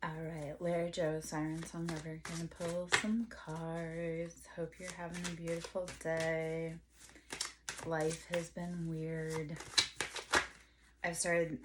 Alright, Larry Joe, Siren Song River. Gonna pull some cards. Hope you're having a beautiful day. Life has been weird. I've started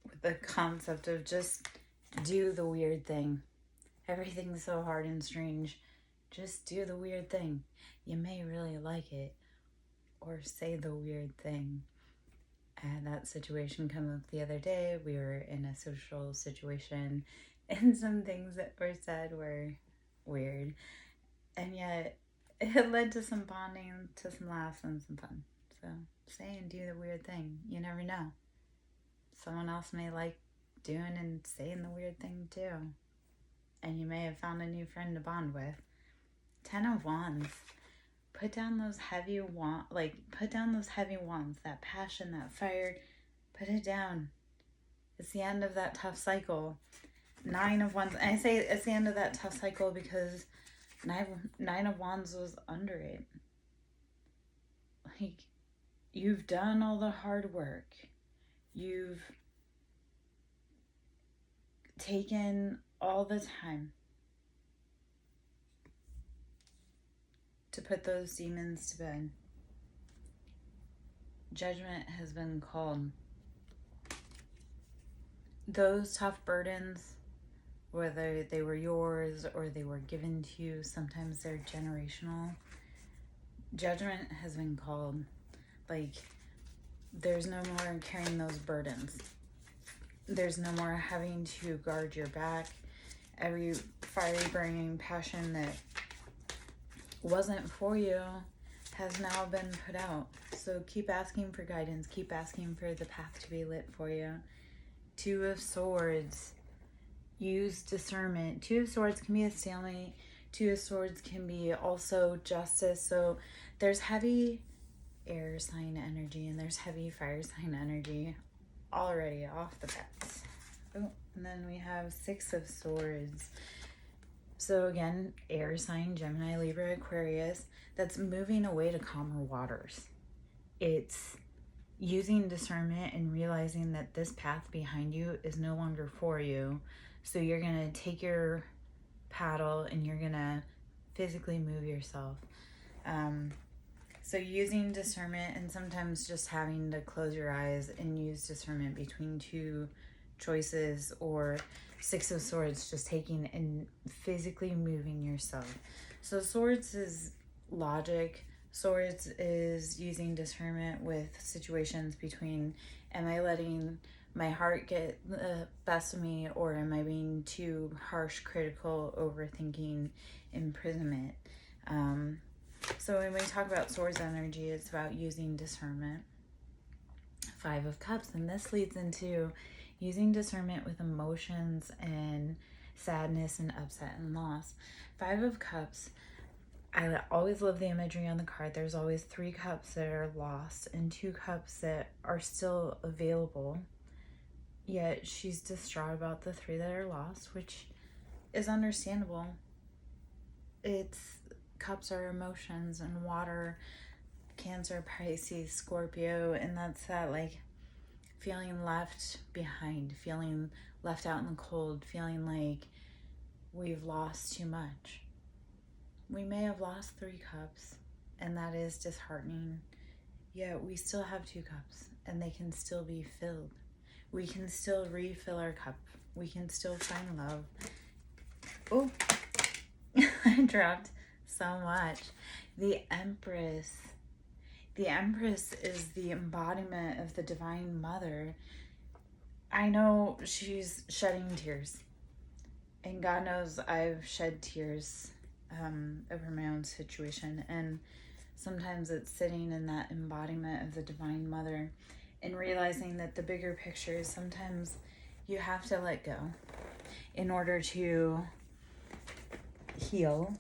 with the concept of just do the weird thing. Everything's so hard and strange. Just do the weird thing. You may really like it. Or say the weird thing. I had that situation come up the other day. We were in a social situation and some things that were said were weird. And yet it led to some bonding, to some laughs and some fun. So say and do the weird thing. You never know. Someone else may like doing and saying the weird thing too. And you may have found a new friend to bond with. 10 of Wands. Put down those heavy wands, that passion, that fire. Put it down. It's the end of that tough cycle. 9 of Wands. And I say it's the end of that tough cycle because 9 of Wands was under it. Like, you've done all the hard work. You've taken all the time to put those demons to bed. Judgment has been called. Those tough burdens, whether they were yours or they were given to you, sometimes they're generational. Judgment has been called. Like, there's no more carrying those burdens. There's no more having to guard your back. Every fiery burning passion that wasn't for you has now been put out. So keep asking for guidance. Keep asking for the path to be lit for you. 2 of Swords. Use discernment. 2 of Swords can be a stalemate. 2 of Swords can be also justice. So there's heavy air sign energy and there's heavy fire sign energy already off the bat. Oh, and then we have 6 of Swords. So again, air sign, Gemini, Libra, Aquarius, that's moving away to calmer waters. It's using discernment and realizing that this path behind you is no longer for you. So you're going to take your paddle and you're going to physically move yourself. So using discernment and sometimes just having to close your eyes and use discernment between 2 choices, or 6 of Swords, just taking and physically moving yourself. So Swords is logic. Swords is using discernment with situations between, am I letting my heart get the best of me, or am I being too harsh, critical, overthinking, imprisonment? So when we talk about Swords energy, it's about using discernment. 5 of Cups, and this leads into using discernment with emotions and sadness and upset and loss. 5 of Cups, I always love the imagery on the card. There's always 3 cups that are lost and 2 cups that are still available. Yet she's distraught about the 3 that are lost, which is understandable. Cups are emotions, and water, Cancer, Pisces, Scorpio, and that's that like feeling left behind, feeling left out in the cold, feeling like we've lost too much. We may have lost 3 cups, and that is disheartening, yet we still have 2 cups, and they can still be filled. We can still refill our cup. We can still find love. Oh, I dropped so much. The Empress. The Empress is the embodiment of the Divine Mother. I know she's shedding tears. And God knows I've shed tears over my own situation. And sometimes it's sitting in that embodiment of the Divine Mother and realizing that the bigger picture is sometimes you have to let go in order to heal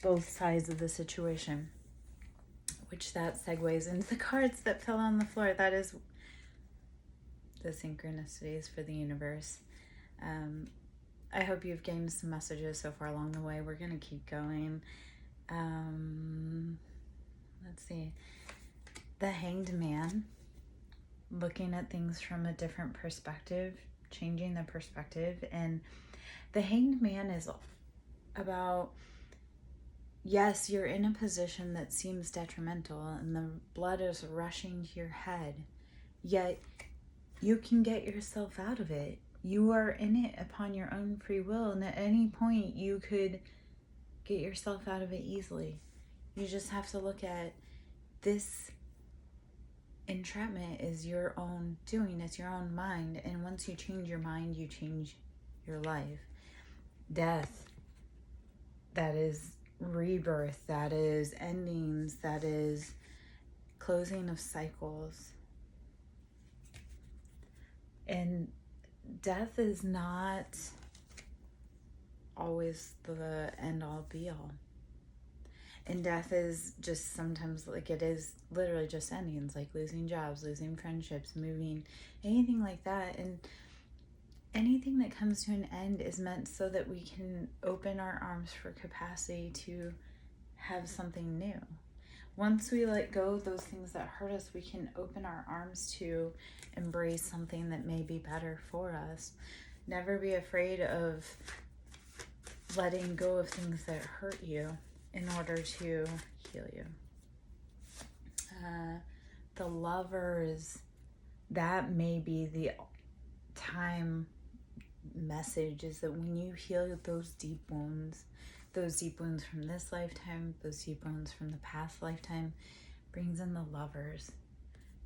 both sides of the situation, which that segues into the cards that fell on the floor. That is the synchronicities for the universe. I hope you've gained some messages so far along the way. We're going to keep going. Let's see. The Hanged Man, looking at things from a different perspective, changing the perspective, and The Hanged Man is about, yes, you're in a position that seems detrimental and the blood is rushing to your head, yet you can get yourself out of it. You are in it upon your own free will, and at any point you could get yourself out of it easily. You just have to look at this entrapment is your own doing, it's your own mind, and once you change your mind, you change your life. Death, that is rebirth, that is endings, that is closing of cycles. And death is not always the end all be all. And death is just sometimes, like, it is literally just endings, like losing jobs, losing friendships, moving, anything like that. And anything that comes to an end is meant so that we can open our arms for capacity to have something new. Once we let go of those things that hurt us, we can open our arms to embrace something that may be better for us. Never be afraid of letting go of things that hurt you in order to heal you. The Lovers, that may be the time message, is that when you heal those deep wounds from this lifetime, those deep wounds from the past lifetime, brings in the Lovers,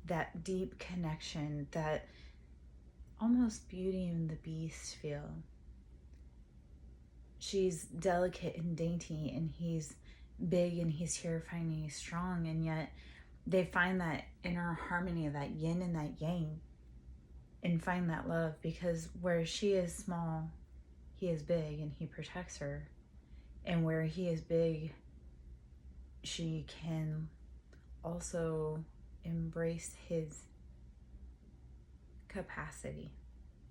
that deep connection, that almost Beauty and the Beast feel. She's delicate and dainty, and he's big and he's terrifying and he's strong, and yet they find that inner harmony, that yin and that yang, and find that love, because where she is small, he is big and he protects her. And where he is big, she can also embrace his capacity.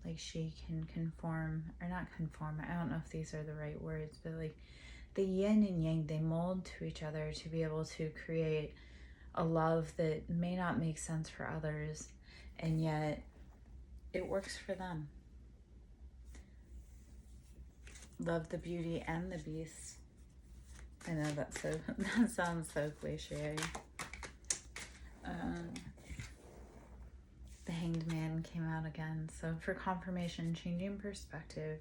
Like, she can conform, or not conform, I don't know if these are the right words, but like the yin and yang, they mold to each other to be able to create a love that may not make sense for others, and yet it works for them. Love the Beauty and the Beast. I know that sounds so cliche. The Hanged Man came out again. So for confirmation, changing perspective,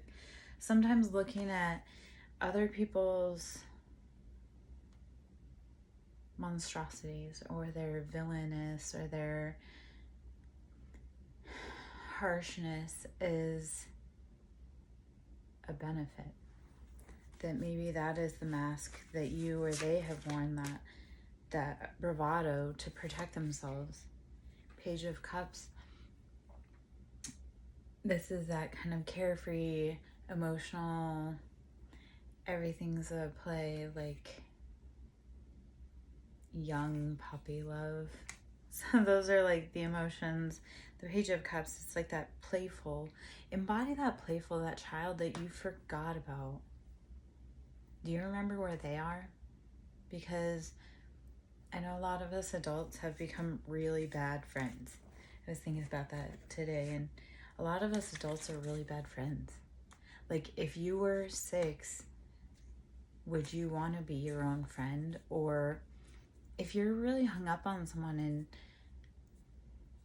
sometimes looking at other people's monstrosities or their villainous or their harshness is a benefit. That maybe that is the mask that you or they have worn, that bravado to protect themselves. Page of Cups. This is that kind of carefree, emotional, everything's a play, like young puppy love. So those are like the emotions. The Page of Cups, it's like that playful. Embody that playful, that child that you forgot about. Do you remember where they are? Because I know a lot of us adults have become really bad friends. I was thinking about that today, and a lot of us adults are really bad friends. Like, if you were 6, would you want to be your own friend? Or if you're really hung up on someone, and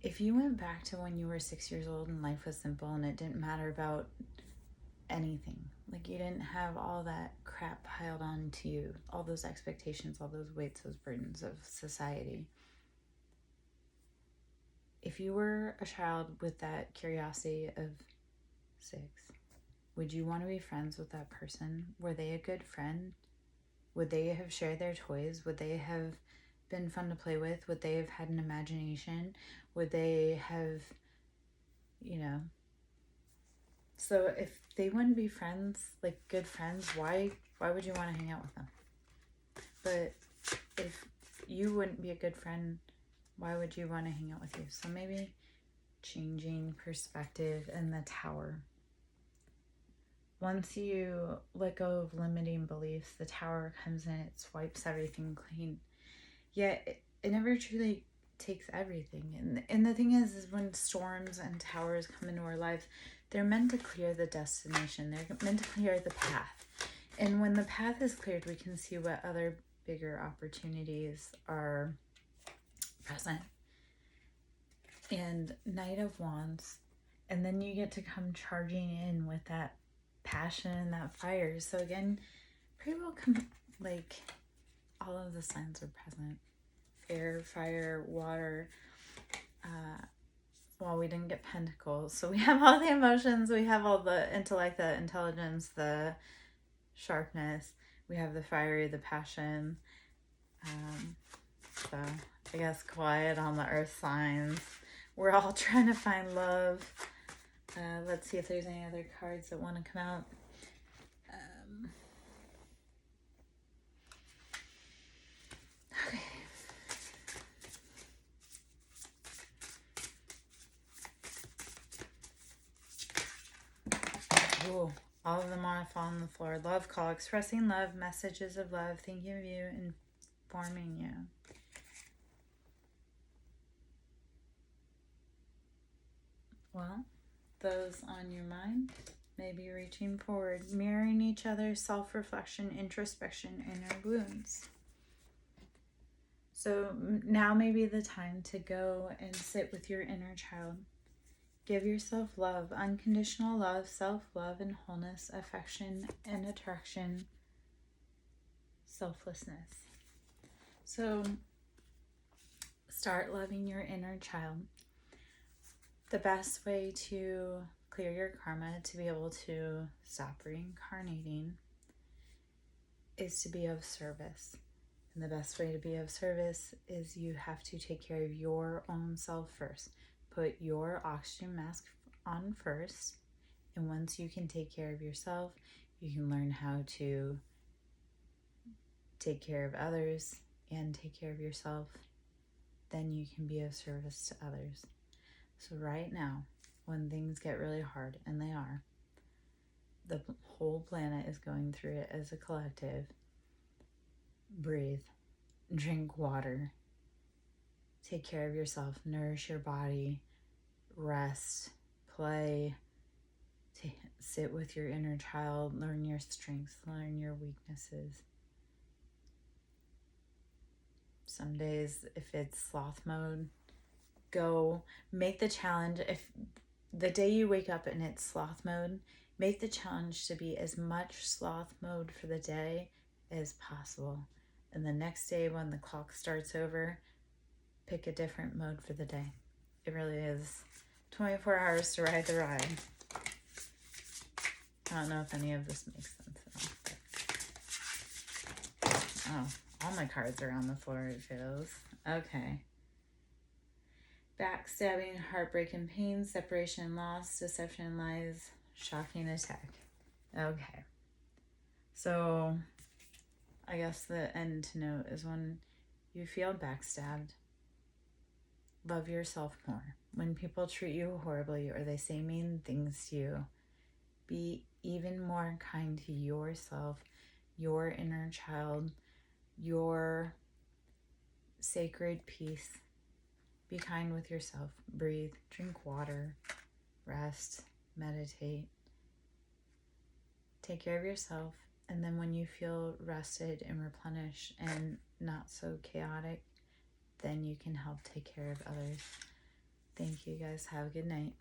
if you went back to when you were 6 years old and life was simple and it didn't matter about anything, like you didn't have all that crap piled on to you, all those expectations, all those weights, those burdens of society. If you were a child with that curiosity of 6, would you want to be friends with that person? Were they a good friend? Would they have shared their toys? Would they have been fun to play with? Would they have had an imagination? Would they have, so if they wouldn't be friends, like good friends, why would you want to hang out with them? But if you wouldn't be a good friend, why would you want to hang out with you? So maybe changing perspective. And the Tower. Once you let go of limiting beliefs, the Tower comes in, it swipes everything clean. Yet it never truly takes everything. And the thing is when storms and towers come into our lives, They're meant to clear the destination. They're meant to clear the path. And when the path is cleared, we can see what other bigger opportunities are present. And Knight of Wands. And then you get to come charging in with that passion and that fire. So again, pretty well like all of the signs are present. Air, fire, water. Well, we didn't get pentacles. So we have all the emotions. We have all the intellect, the intelligence, the sharpness. We have the fiery, the passion. So I guess quiet on the earth signs. We're all trying to find love. Let's see if there's any other cards that want to come out. Okay. Ooh, all of them want to fall on the floor. Love call, expressing love, messages of love, thinking of you, informing you. Well, those on your mind may be reaching forward, mirroring each other, self-reflection, introspection, inner wounds. So now may be the time to go and sit with your inner child. Give yourself love, unconditional love, self-love and wholeness, affection and attraction, selflessness. So start loving your inner child. The best way to clear your karma, to be able to stop reincarnating, is to be of service. And the best way to be of service is you have to take care of your own self first. Put your oxygen mask on first. And once you can take care of yourself, you can learn how to take care of others and take care of yourself. Then you can be of service to others. So right now, when things get really hard, and they are, the whole planet is going through it as a collective. Breathe, drink water, take care of yourself, nourish your body, rest, play, sit with your inner child, learn your strengths, learn your weaknesses. Some days, if it's sloth mode, go make the challenge. If the day you wake up and it's sloth mode, make the challenge to be as much sloth mode for the day as possible. And the next day when the clock starts over, pick a different mode for the day. It really is 24 hours to ride the ride. I don't know if any of this makes sense at all. Oh, all my cards are on the floor, it feels. Okay. Backstabbing, heartbreak and pain, separation and loss, deception and lies, shocking attack. Okay. So I guess the end to note is when you feel backstabbed, love yourself more. When people treat you horribly or they say mean things to you, be even more kind to yourself, your inner child, your sacred peace. Be kind with yourself. Breathe, drink water, rest, meditate. Take care of yourself. And then when you feel rested and replenished and not so chaotic, then you can help take care of others. Thank you guys. Have a good night.